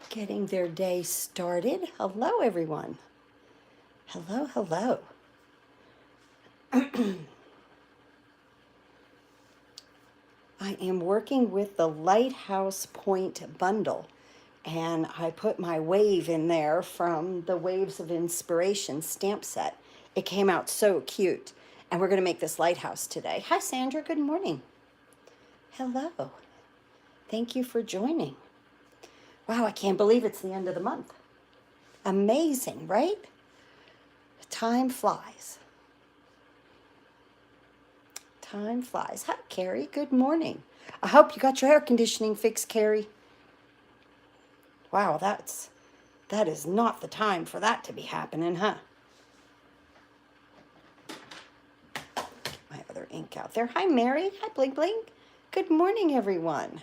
getting their day started. Hello, everyone. Hello, hello. I am working with the Lighthouse Point bundle, and I put my wave in there from the Waves of Inspiration stamp set. It came out so cute, and we're going to make this lighthouse today. Hi, Sandra. Good morning. Hello. Thank you for joining. Wow, I can't believe it's the end of the month. Amazing, right? Time flies. Time flies. Hi, Carrie. Good morning. I hope you got your air conditioning fixed, Carrie. Wow, that is not the time for that to be happening, huh? Get my other ink out there. Hi, Mary. Hi, Bling Bling. Good morning, everyone.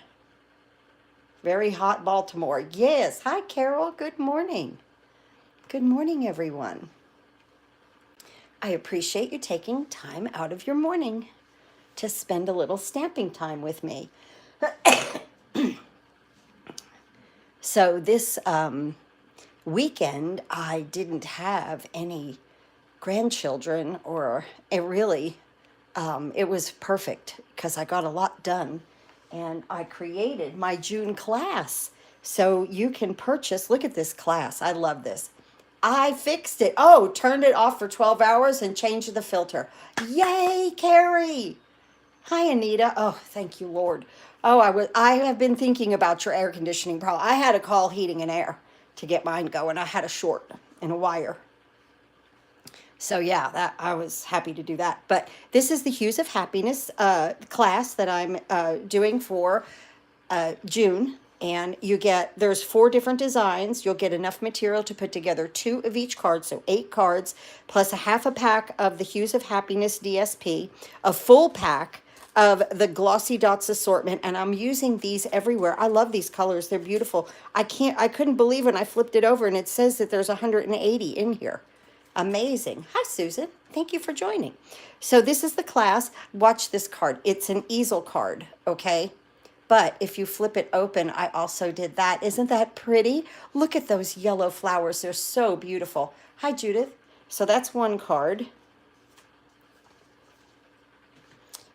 Very hot Baltimore. Yes. Hi, Carol. Good morning. Good morning, everyone. I appreciate you taking time out of your morning to spend a little stamping time with me. So this weekend, I didn't have any grandchildren, or it really, it was perfect because I got a lot done, and I created my June class. So you can purchase, look at this class. I love this. I fixed it. Oh, turned it off for 12 hours and changed the filter. Yay, Carrie. Hi, Anita. Oh, thank you, Lord. Oh, I have been thinking about your air conditioning problem. I had to call heating and air to get mine going. I had a short in a wire. So yeah, that I was happy to do that. But this is the Hues of Happiness class that I'm doing for June. And there's 4 different designs. You'll get enough material to put together 2 of each card, so 8 cards, plus a half a pack of the Hues of Happiness DSP, a full pack of the Glossy Dots assortment, and I'm using these everywhere. I love these colors. They're beautiful. I couldn't believe when I flipped it over and it says that there's 180 in here. Amazing. Hi, Susan. Thank you for joining. So this is the class. Watch this card. It's an easel card, okay? But if you flip it open, I also did that. Isn't that pretty? Look at those yellow flowers. They're so beautiful. Hi, Judith. So that's one card.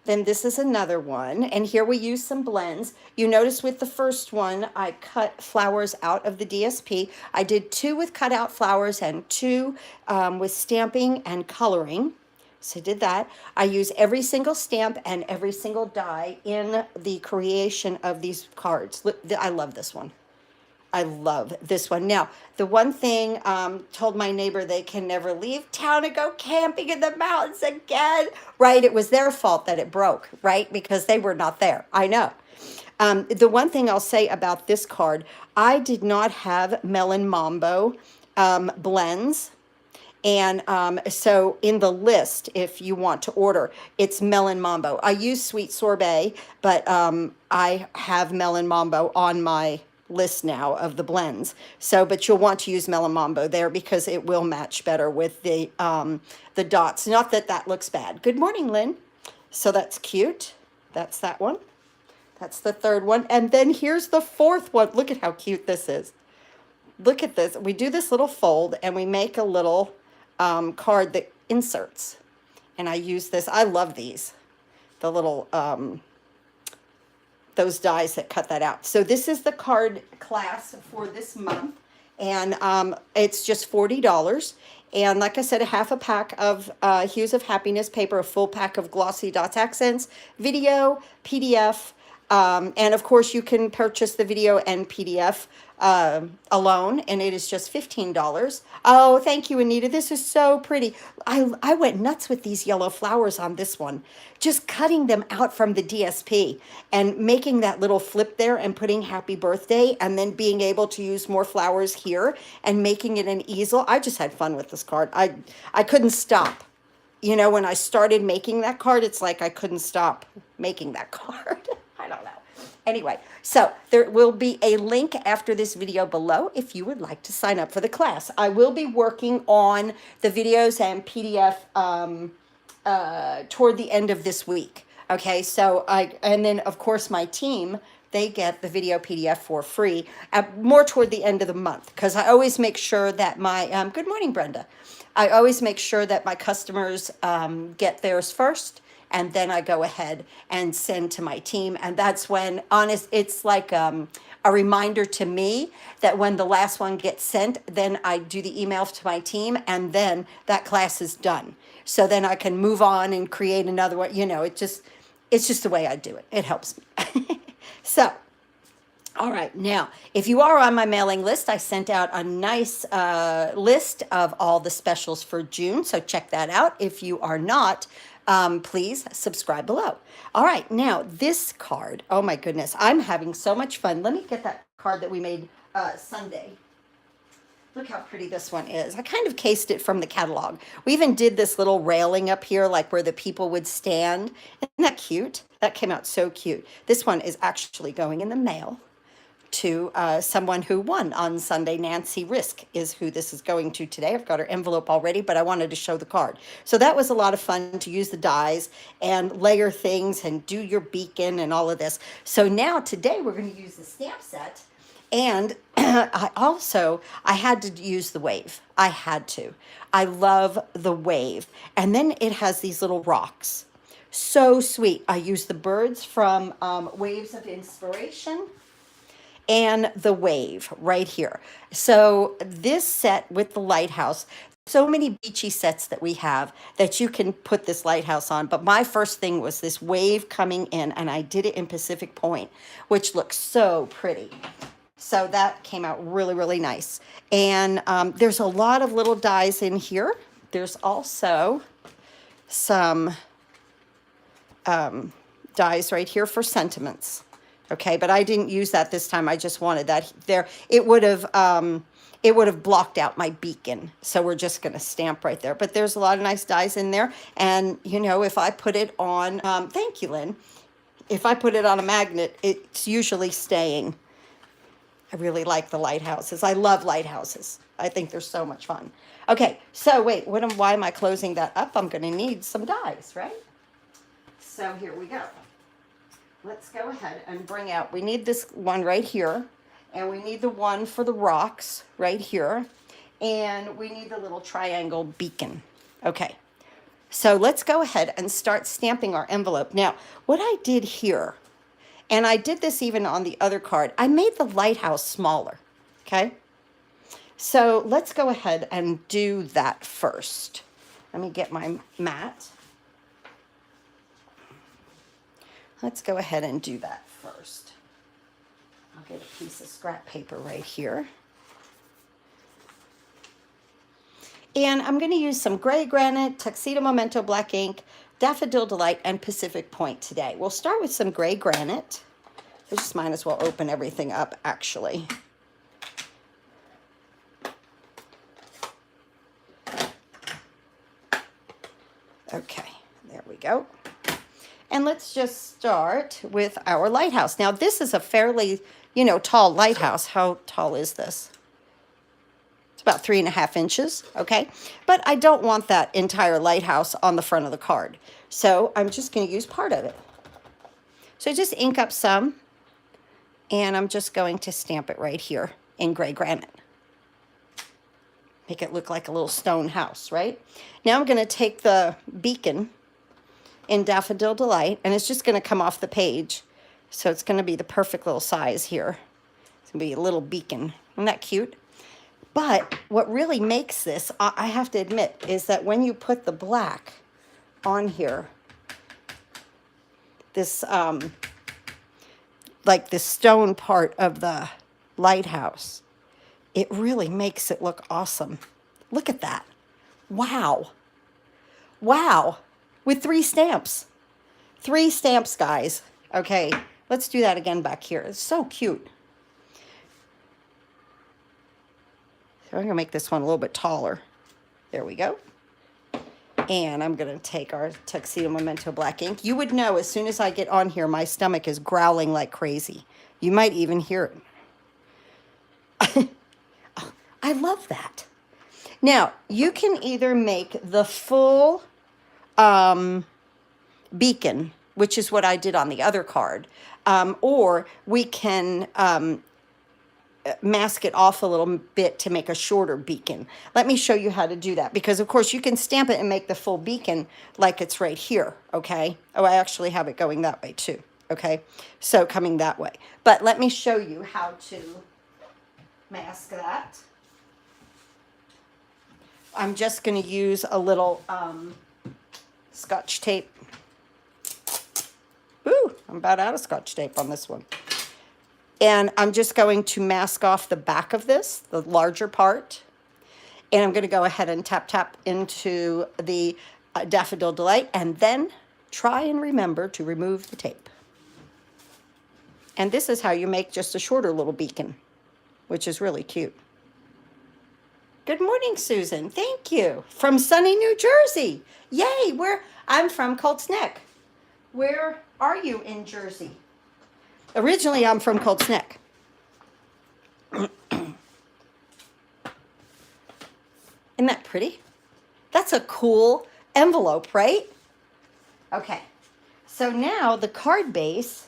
Then this is another one. And here we use some blends. You notice with the first one, I cut flowers out of the DSP. I did 2 with cut out flowers and 2 with stamping and coloring. So I did that. I use every single stamp and every single die in the creation of these cards. Look, I love this one. I love this one. Now, the one thing, told my neighbor they can never leave town and go camping in the mountains again. Right? It was their fault that it broke, right? Because they were not there. I know. The one thing I'll say about this card, I did not have Melon Mambo blends. And so in the list, if you want to order, it's Melon Mambo. I use Sweet Sorbet, but I have Melon Mambo on my list now of the blends. So, but you'll want to use Melon Mambo there because it will match better with the dots. Not that that looks bad. Good morning, Lynn. So that's cute. That's that one. That's the third one. And then here's the fourth one. Look at how cute this is. Look at this. We do this little fold and we make a little card that inserts. And I use this. I love these. The little, those dies that cut that out. So this is the card class for this month. And it's just $40. And like I said, a half a pack of Hues of Happiness paper, a full pack of Glossy Dots Accents, video, PDF, and of course you can purchase the video and PDF alone, and it is just $15. Oh, thank you, Anita. This is so pretty. I went nuts with these yellow flowers on this one. Just cutting them out from the DSP and making that little flip there and putting happy birthday and then being able to use more flowers here and making it an easel. I just had fun with this card. I couldn't stop. You know, when I started making that card, it's like I couldn't stop making that card. I don't know. Anyway, so there will be a link after this video below if you would like to sign up for the class. I will be working on the videos and PDF toward the end of this week. Okay, so and then of course my team they get the video PDF for free, more toward the end of the month, because I always make sure that my, good morning, Brenda. I always make sure that my customers get theirs first, and then I go ahead and send to my team. And that's when, honest, it's like a reminder to me that when the last one gets sent, then I do the email to my team, and then that class is done. So then I can move on and create another one. You know, it's just the way I do it. It helps me. So, all right, now, if you are on my mailing list, I sent out a nice list of all the specials for June, so check that out. If you are not, please subscribe below. All right, now, this card, oh my goodness, I'm having so much fun. Let me get that card that we made Sunday. Look how pretty this one is. I kind of cased it from the catalog. We even did this little railing up here, like where the people would stand. Isn't that cute? That came out so cute. This one is actually going in the mail to someone who won on Sunday. Nancy Risk is who this is going to today. I've got her envelope already, but I wanted to show the card. So that was a lot of fun to use the dies and layer things and do your beacon and all of this. So now today we're going to use the stamp set. And I had to use the wave. I had to. I love the wave. And then it has these little rocks. So sweet. I use the birds from Waves of Inspiration and the wave right here. So this set with the lighthouse, so many beachy sets that we have that you can put this lighthouse on. But my first thing was this wave coming in, and I did it in Pacific Point, which looks so pretty. So that came out really, really nice. And there's a lot of little dies in here. There's also some dies right here for sentiments. Okay, but I didn't use that this time. I just wanted that there. It would have blocked out my beacon. So we're just going to stamp right there. But there's a lot of nice dies in there. And, you know, if I put it on, thank you, Lynn. If I put it on a magnet, it's usually staying. I really like the lighthouses. I love lighthouses. I think they're so much fun. Okay, so wait, why am I closing that up? I'm going to need some dies, right? So here we go. Let's go ahead and bring out, we need this one right here, and we need the one for the rocks right here, and we need the little triangle beacon. Okay, so let's go ahead and start stamping our envelope. Now, what I did here, and I did this even on the other card, I made the lighthouse smaller, okay? So let's go ahead and do that first. Let me get my mat. Let's go ahead and do that first. I'll get a piece of scrap paper right here. And I'm going to use some gray granite, Tuxedo Memento black ink, Daffodil Delight, and Pacific Point today. We'll start with some gray granite. I just might as well open everything up, actually. Okay, there we go. And let's just start with our lighthouse. Now, this is a fairly, tall lighthouse. How tall is this? It's about 3.5 inches, okay? But I don't want that entire lighthouse on the front of the card. So I'm just going to use part of it. So just ink up some, and I'm just going to stamp it right here in gray granite. Make it look like a little stone house, right? Now I'm going to take the beacon in Daffodil Delight, and it's just going to come off the page. So it's going to be the perfect little size here. It's going to be a little beacon. Isn't that cute? But what really makes this, I have to admit, is that when you put the black on here, this, like the stone part of the lighthouse, it really makes it look awesome. Look at that. Wow. Wow. With 3 stamps. 3 stamps, guys. Okay, let's do that again back here. It's so cute. So I'm going to make this one a little bit taller. There we go. And I'm going to take our Tuxedo Memento black ink. You would know as soon as I get on here, my stomach is growling like crazy. You might even hear it. I love that. Now, you can either make the full beacon which is what I did on the other card. Or we can mask it off a little bit to make a shorter beacon. Let me show you how to do that, because of course you can stamp it and make the full beacon like it's right here, okay? Oh, I actually have it going that way too, okay? So coming that way. But let me show you how to mask that. I'm just going to use a little Scotch tape. Ooh, I'm about out of Scotch tape on this one. And I'm just going to mask off the back of this, the larger part. And I'm going to go ahead and tap, tap into the Daffodil Delight, and then try and remember to remove the tape. And this is how you make just a shorter little beacon, which is really cute. Good morning, Susan. Thank you. From sunny New Jersey. Yay, I'm from Colts Neck. Where are you in Jersey? Originally, I'm from Colts Neck. Isn't that pretty? That's a cool envelope, right? Okay, so now the card base,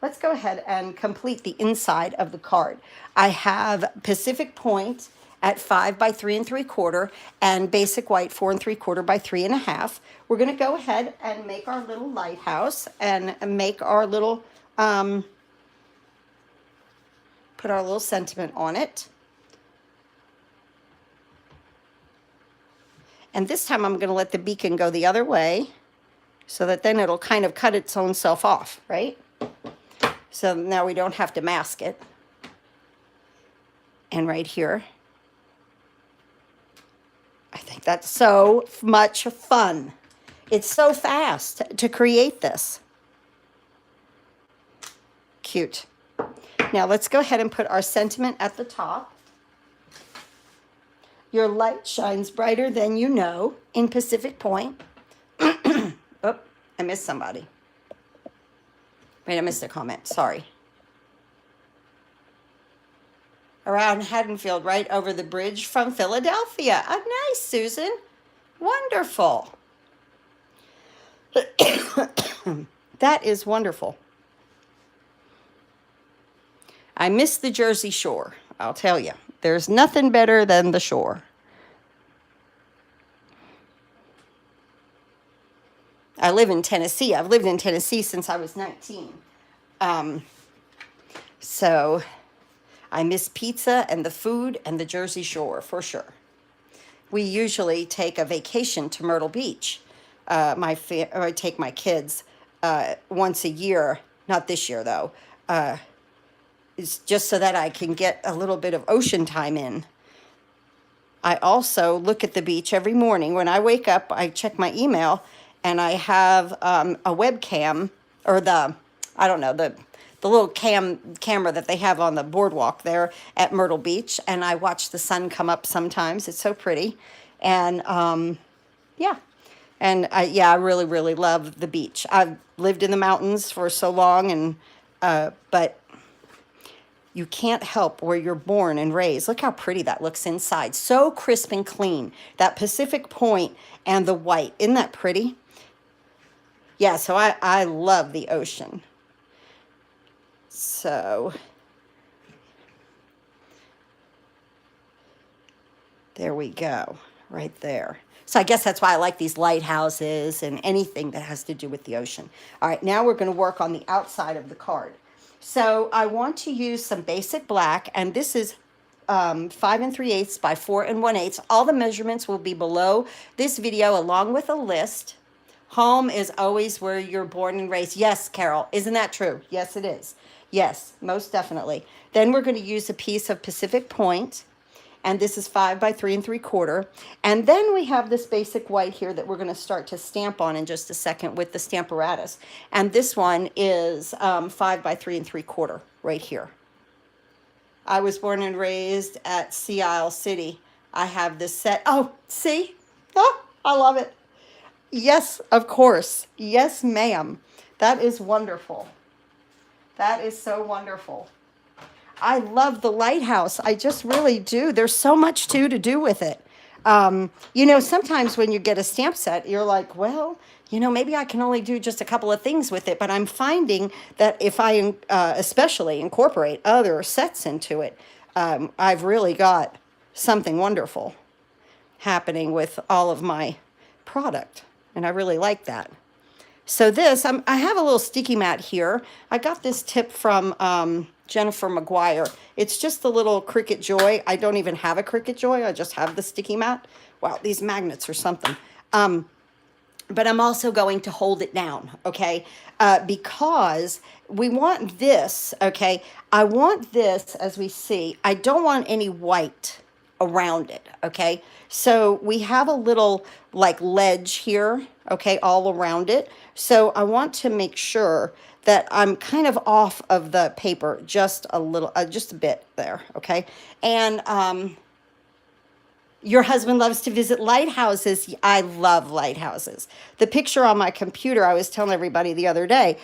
let's go ahead and complete the inside of the card. I have Pacific Point at 5 by 3 3/4 and basic white 4 3/4 by 3 1/2. We're going to go ahead and make our little lighthouse and make our little put our little sentiment on it. And this time I'm going to let the beacon go the other way so that then it'll kind of cut its own self off, right? So now we don't have to mask it. And right here, I think that's so much fun. It's so fast to create this. Cute. Now let's go ahead and put our sentiment at the top. Your light shines brighter than you know in Pacific Point. Oh, I missed somebody. Wait, I missed a comment. Sorry. Around Haddonfield, right over the bridge from Philadelphia. Oh, nice, Susan. Wonderful. That is wonderful. I miss the Jersey Shore, I'll tell you. There's nothing better than the shore. I live in Tennessee. I've lived in Tennessee since I was 19. So I miss pizza and the food and the Jersey Shore for sure. We usually take a vacation to Myrtle Beach. I take my kids once a year, not this year though. It's just so that I can get a little bit of ocean time in. I also look at the beach every morning. When I wake up, I check my email, and I have a webcam, or the little camera that they have on the boardwalk there at Myrtle Beach, and I watch the sun come up sometimes. It's so pretty. And yeah. And I really, really love the beach. I've lived in the mountains for so long, and but you can't help where you're born and raised. Look how pretty that looks inside. So crisp and clean. That Pacific Point and the white. Isn't that pretty? Yeah, so I love the ocean. So there we go, right there. So I guess that's why I like these lighthouses and anything that has to do with the ocean. All right, now we're going to work on the outside of the card. So I want to use some basic black, and this is 5 3/8 by 4 1/8. All the measurements will be below this video along with a list. Home is always where you're born and raised. Yes, Carol, isn't that true? Yes, it is. Yes, most definitely. Then we're going to use a piece of Pacific Point, and this is 5 by 3 3/4. And then we have this basic white here that we're going to start to stamp on in just a second with the Stamparatus. And this one is 5 by 3 3/4 right here. I was born and raised at Sea Isle City. I have this set. Oh, see? Oh, I love it. Yes, of course. Yes, ma'am. That is wonderful. That is so wonderful. I love the lighthouse. I just really do. There's so much to do with it. You know, sometimes when you get a stamp set, you're like, well, you know, maybe I can only do just a couple of things with it. But I'm finding that if I especially incorporate other sets into it, I've really got something wonderful happening with all of my product. And I really like that. So this, I have a little sticky mat here. I got this tip from Jennifer McGuire. It's just the little Cricut Joy. I don't even have a Cricut Joy. I just have the sticky mat. Wow, these magnets are something. But I'm also going to hold it down, okay? Because we want this, okay? I want this, as we see, I don't want any white around it, okay? So we have a little like ledge here, okay, all around it. So I want to make sure that I'm kind of off of the paper just a little, just a bit there, okay? And your husband loves to visit lighthouses. I love lighthouses. The picture on my computer, I was telling everybody the other day,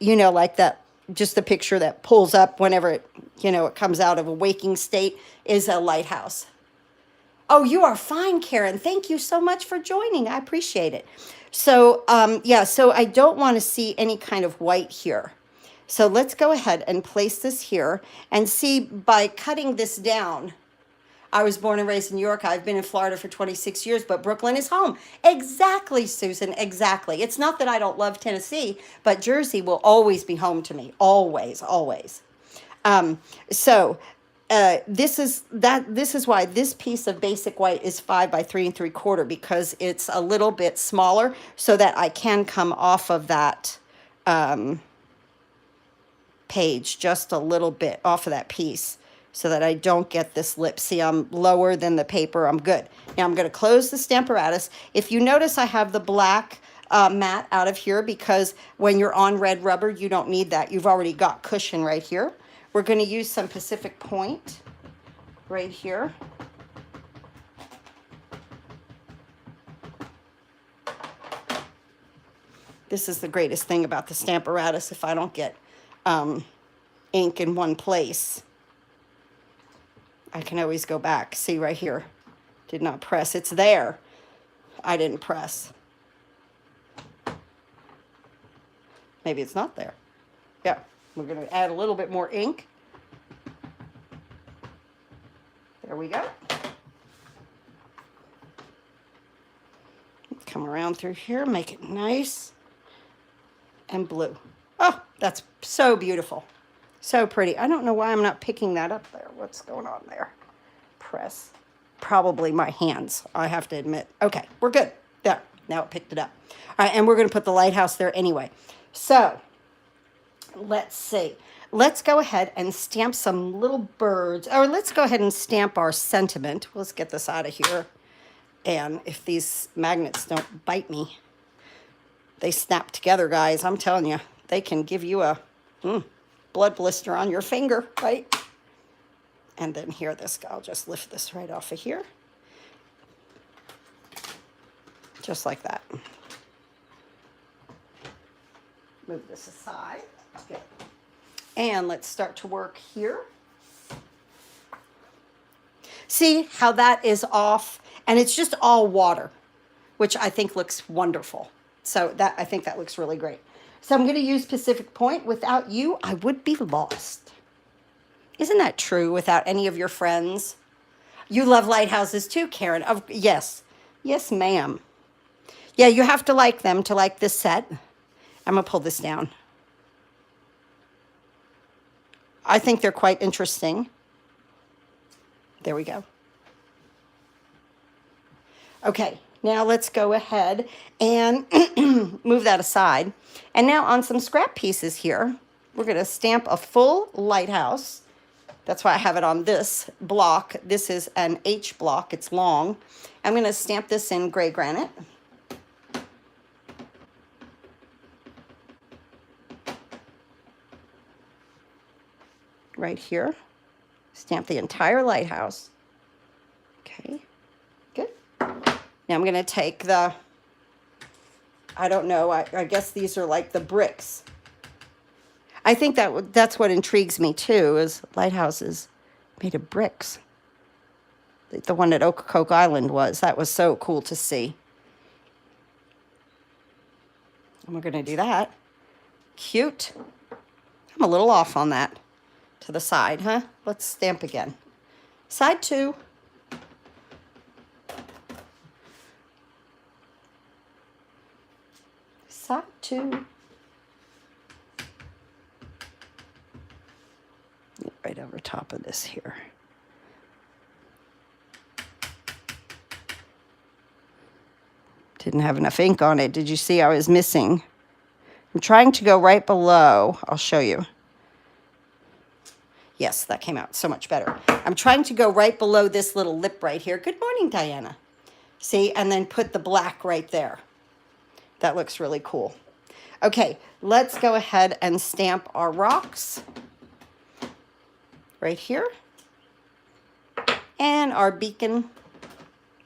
you know, like that, just the picture that pulls up whenever it, you know, it comes out of a waking state is a lighthouse. Oh, you are fine, Karen. Thank you so much for joining. I appreciate it. So, yeah, so I don't want to see any kind of white here. So let's go ahead and place this here and see by cutting this down. I was born and raised in New York. I've been in Florida for 26 years, but Brooklyn is home. Exactly, Susan, exactly. It's not that I don't love Tennessee, but Jersey will always be home to me. Always, always. This is why this piece of basic white is 5 by 3 3/4, because it's a little bit smaller so that I can come off of that page just a little bit off of that piece so that I don't get this lip. See, I'm lower than the paper. I'm good. Now I'm going to close the Stamparatus. If you notice, I have the black mat out of here because when you're on red rubber, you don't need that. You've already got cushion right here. We're going to use some Pacific Point right here. This is the greatest thing about the Stamparatus. If I don't get ink in one place, I can always go back. See right here, did not press. It's there. I didn't press. Maybe it's not there. Yeah, we're going to add a little bit more ink. There we go. Come around through here, make it nice and blue. Oh, that's so beautiful. So pretty. I don't know why I'm not picking that up there. What's going on there? Press. Probably my hands, I have to admit. Okay, we're good. There. Now it picked it up. All right, and we're going to put the lighthouse there anyway. So, let's see. Let's go ahead and stamp some little birds. Or let's go ahead and stamp our sentiment. Let's get this out of here. And if these magnets don't bite me, they snap together, guys. I'm telling you, they can give you a blood blister on your finger, right? And then here, I'll just lift this right off of here. Just like that. Move this aside. Good. And let's start to work here. See how that is off? And it's just all water, which I think looks wonderful. So I think that looks really great. So I'm going to use Pacific Point. Without you, I would be lost. Isn't that true? Without any of your friends? You love lighthouses too, Karen. Yes. Yes, ma'am. Yeah, you have to like them to like this set. I'm going to pull this down. I think they're quite interesting. There we go. Okay, now let's go ahead and move that aside. And now on some scrap pieces here, we're going to stamp a full lighthouse. That's why I have it on this block. This is an H block. It's long. I'm going to stamp this in gray granite. Right here. Stamp the entire lighthouse. Okay, good. Now I'm going to take the, I don't know, I guess these are like the bricks. I think that's what intrigues me too, is lighthouses made of bricks. The one at Ocracoke Island was. That was so cool to see. And we're going to do that. Cute. I'm a little off on that. To the side, huh? Let's stamp again. Side 2. Side 2. Right over top of this here. Didn't have enough ink on it. Did you see I was missing? I'm trying to go right below. I'll show you. Yes, that came out so much better. I'm trying to go right below this little lip right here. Good morning, Diana. See, and then put the black right there. That looks really cool. Okay, let's go ahead and stamp our rocks right here. And our beacon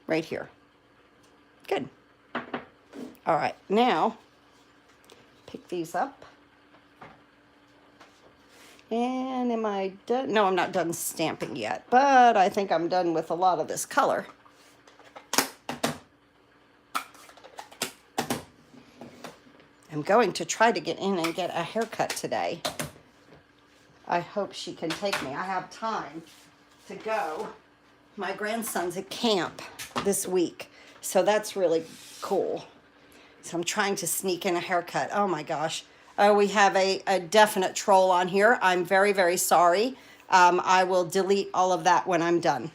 right here. Good. All right, now pick these up. And am I done? No, I'm not done stamping yet, but I think I'm done with a lot of this color. I'm going to try to get in and get a haircut today. I hope she can take me. I have time to go. My grandson's at camp this week, so that's really cool. So I'm trying to sneak in a haircut. Oh my gosh. Oh, we have a definite troll on here. I'm very, very sorry. I will delete all of that when I'm done.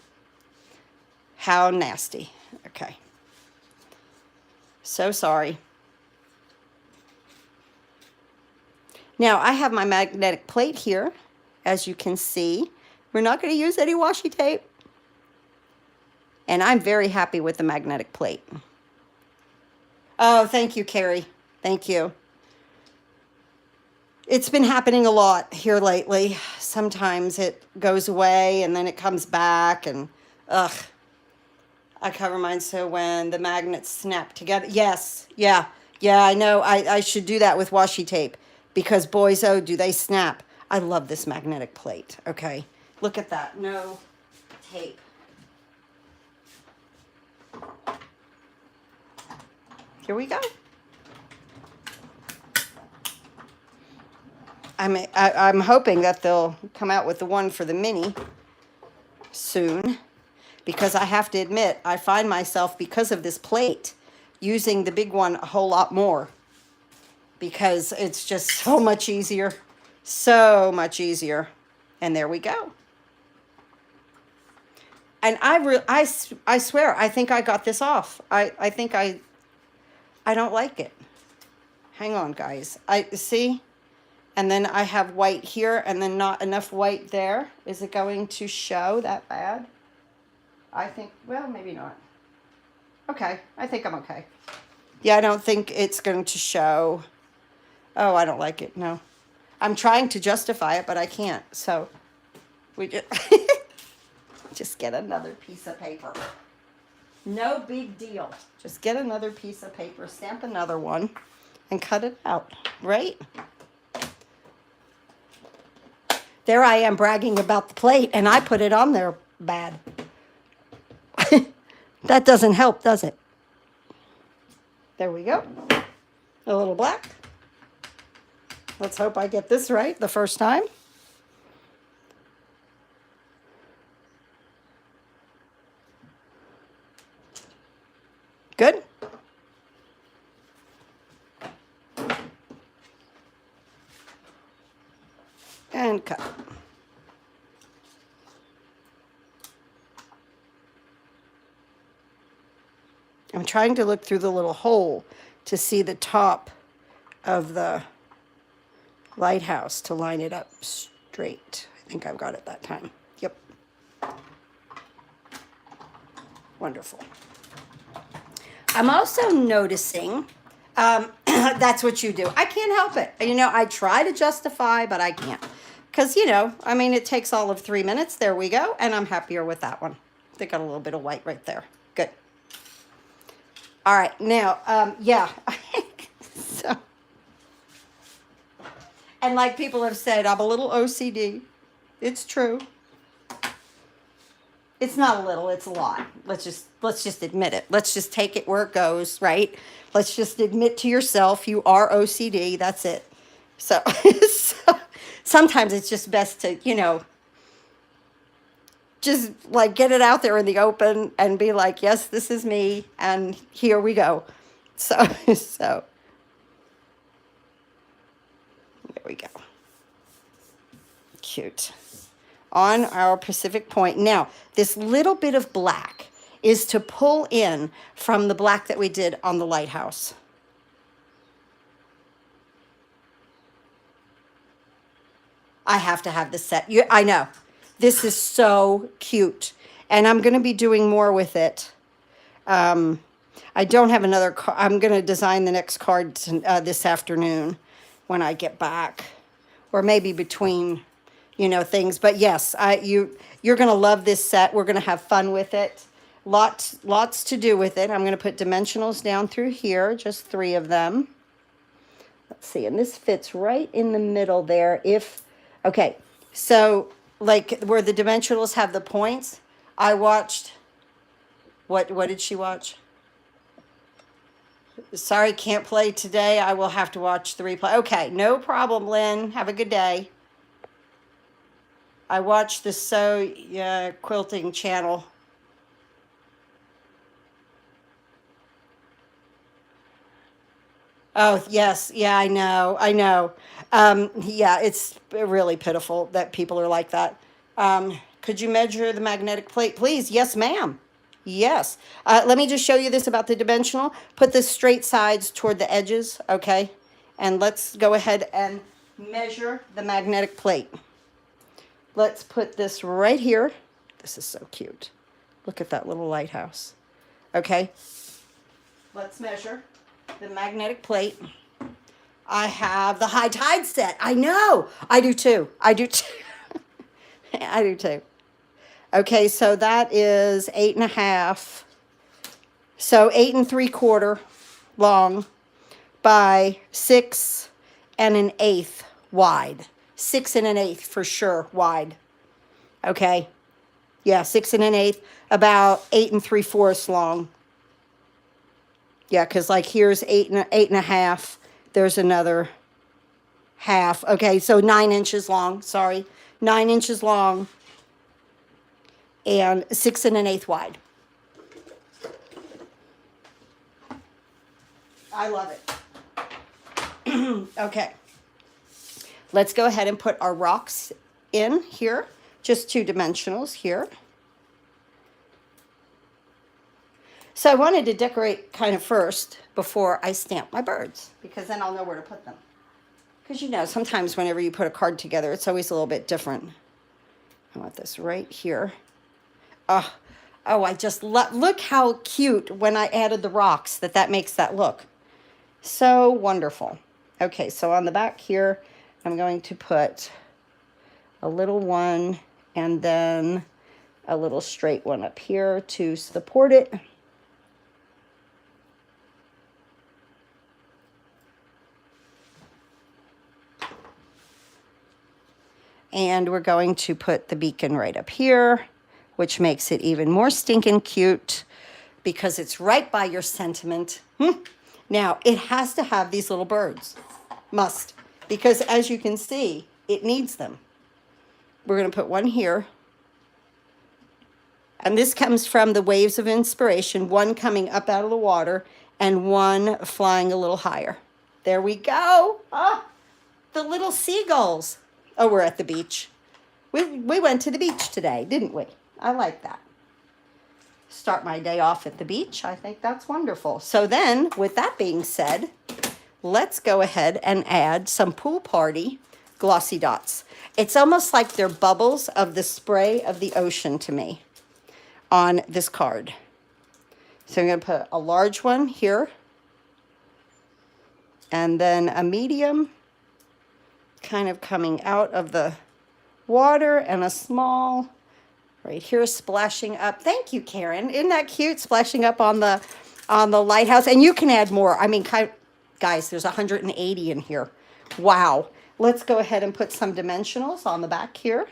How nasty. Okay. So sorry. Now, I have my magnetic plate here, as you can see. We're not going to use any washi tape. And I'm very happy with the magnetic plate. Oh, thank you, Carrie. Thank you. It's been happening a lot here lately. Sometimes it goes away and then it comes back and, ugh. I cover mine so when the magnets snap together. Yes, yeah, I know. I should do that with washi tape because boys, oh, do they snap. I love this magnetic plate, okay? Look at that, no tape. Here we go. I'm hoping that they'll come out with the one for the mini soon, because I have to admit, I find myself, because of this plate, using the big one a whole lot more because it's just so much easier. So much easier. And there we go. And I swear, I think I got this off. I think I don't like it. Hang on, guys. See? And then I have white here and then not enough white there. Is it going to show that bad? I think, well, maybe not. Okay, I think I'm okay. Yeah, I don't think it's going to show. Oh, I don't like it, no. I'm trying to justify it, but I can't. So we just, just get another piece of paper. No big deal. Just get another piece of paper, stamp another one, and cut it out, right? There I am bragging about the plate, and I put it on there bad. That doesn't help, does it? There we go. A little black. Let's hope I get this right the first time. Good. And cut. I'm trying to look through the little hole to see the top of the lighthouse to line it up straight. I think I've got it that time. Yep. Wonderful. I'm also noticing, that's what you do. I can't help it. You know, I try to justify, but I can't. Because, you know, I mean, it takes all of 3 minutes. There we go. And I'm happier with that one. They got a little bit of white right there. Good. All right. Now, yeah. So, and like people have said, I'm a little OCD. It's true. It's not a little, it's a lot. Let's just admit it. Let's just take it where it goes, right? Let's just admit to yourself you are OCD. That's it. So, so sometimes it's just best to, just like get it out there in the open and be like, yes, this is me, and here we go. So, so there we go. Cute. On our Pacific Point. Now, this little bit of black is to pull in from the black that we did on the Lighthouse. I have to have this set. I know. This is so cute. And I'm going to be doing more with it. I don't have another card. I'm going to design the next card this afternoon when I get back. Or maybe between, things. But yes, you're going to love this set. We're going to have fun with it. Lots to do with it. I'm going to put dimensionals down through here, just 3 of them. Let's see, and this fits right in the middle there. Okay, so like where the dimensionals have the points, I watched, what did she watch? Sorry, can't play today. I will have to watch the replay. Okay, no problem, Lynn. Have a good day. I watched the quilting channel. Oh, yes. Yeah, I know. Yeah, it's really pitiful that people are like that. Could you measure the magnetic plate, please? Yes, ma'am. Yes. Let me just show you this about the dimensional. Put the straight sides toward the edges, okay? And let's go ahead and measure the magnetic plate. Let's put this right here. This is so cute. Look at that little lighthouse. Okay. Let's measure the magnetic plate. I have the high tide set. I know. I do too. I do too. Okay, so that is 8.5. So 8 3/4 long by 6 1/8 wide. 6 1/8 for sure wide. Okay. Yeah, 6 1/8, about 8 3/4 long. Yeah, because like here's 8.5. There's another half. Okay, so 9 inches long. Sorry, 9 inches long and 6 1/8 wide. I love it. Okay, let's go ahead and put our rocks in here. Just 2 dimensionals here. So I wanted to decorate kind of first before I stamp my birds, because then I'll know where to put them. Because sometimes whenever you put a card together, it's always a little bit different. I want this right here. Oh, I just look how cute when I added the rocks that makes that look. So wonderful. Okay, so on the back here, I'm going to put a little one and then a little straight one up here to support it. And we're going to put the beacon right up here, which makes it even more stinking cute because it's right by your sentiment. Now, it has to have these little birds. Must. Because as you can see, it needs them. We're going to put one here. And this comes from the waves of inspiration, one coming up out of the water and one flying a little higher. There we go. Ah, the little seagulls. Oh, we're at the beach. We went to the beach today, didn't we? I like that. Start my day off at the beach. I think that's wonderful. So then, with that being said, let's go ahead and add some Pool Party glossy dots. It's almost like they're bubbles of the spray of the ocean to me on this card. So I'm going to put a large one here and then a medium kind of coming out of the water and a small right here splashing up. Thank you, Karen. Isn't that cute? Splashing up on the lighthouse. And you can add more. I mean, guys, there's 180 in here. Wow. Let's go ahead and put some dimensionals on the back here.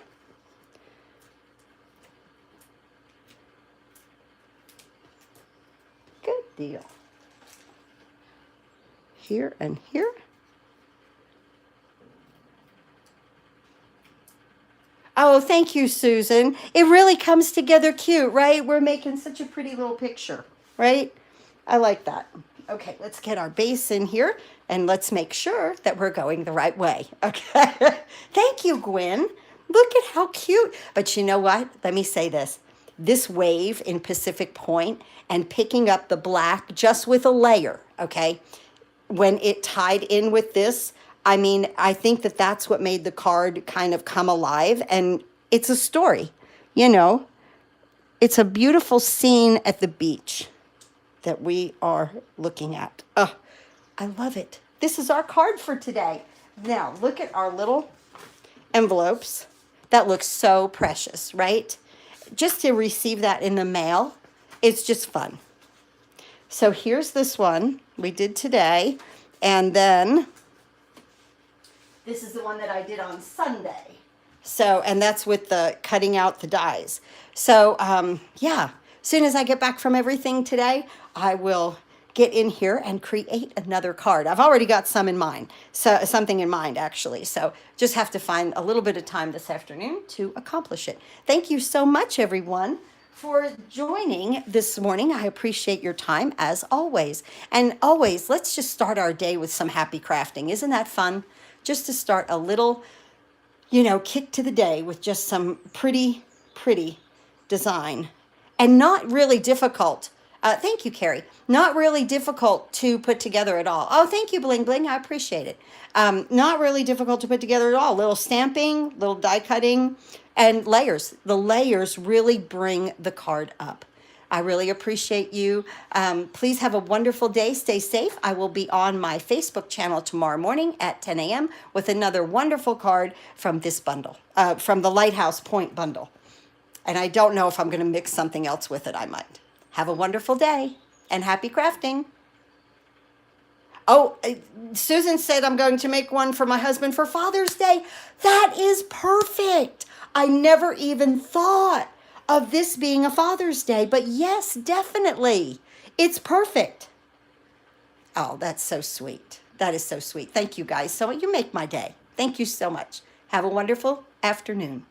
deal. Here and here. Oh, thank you, Susan. It really comes together cute, right? We're making such a pretty little picture, right? I like that. Okay, let's get our base in here and let's make sure that we're going the right way. Okay. Thank you, Gwen. Look at how cute. But you know what? Let me say this. This wave in Pacific Point and picking up the black just with a layer, okay? When it tied in with this, I mean, I think that that's what made the card kind of come alive. And it's a story, you know. It's a beautiful scene at the beach that we are looking at. Oh, I love it. This is our card for today. Now, look at our little envelopes. That looks so precious, right? Just to receive that in the mail, it's just fun. So here's this one we did today. And then this is the one that I did on Sunday. So, and that's with the cutting out the dies. So, yeah, as soon as I get back from everything today, I will get in here and create another card. I've already got some in mind, so something in mind actually. So just have to find a little bit of time this afternoon to accomplish it. Thank you so much, everyone, for joining this morning. I appreciate your time as always. And always, let's just start our day with some happy crafting. Isn't that fun? Just to start a little, you know, kick to the day with just some pretty design and not really difficult. Thank you, Carrie. Not really difficult to put together at all. Oh, thank you, Bling Bling. I appreciate it. Not really difficult to put together at all. Little stamping, little die cutting, and layers. The layers really bring the card up. I really appreciate you. Please have a wonderful day. Stay safe. I will be on my Facebook channel tomorrow morning at 10 a.m. with another wonderful card from this bundle, from the Lighthouse Point bundle. And I don't know if I'm going to mix something else with it. I might. Have a wonderful day and happy crafting. Oh, Susan said I'm going to make one for my husband for Father's Day. That is perfect. I never even thought of this being a Father's Day, but yes, definitely. It's perfect. Oh, that's so sweet. That is so sweet. Thank you guys. So you make my day. Thank you so much. Have a wonderful afternoon.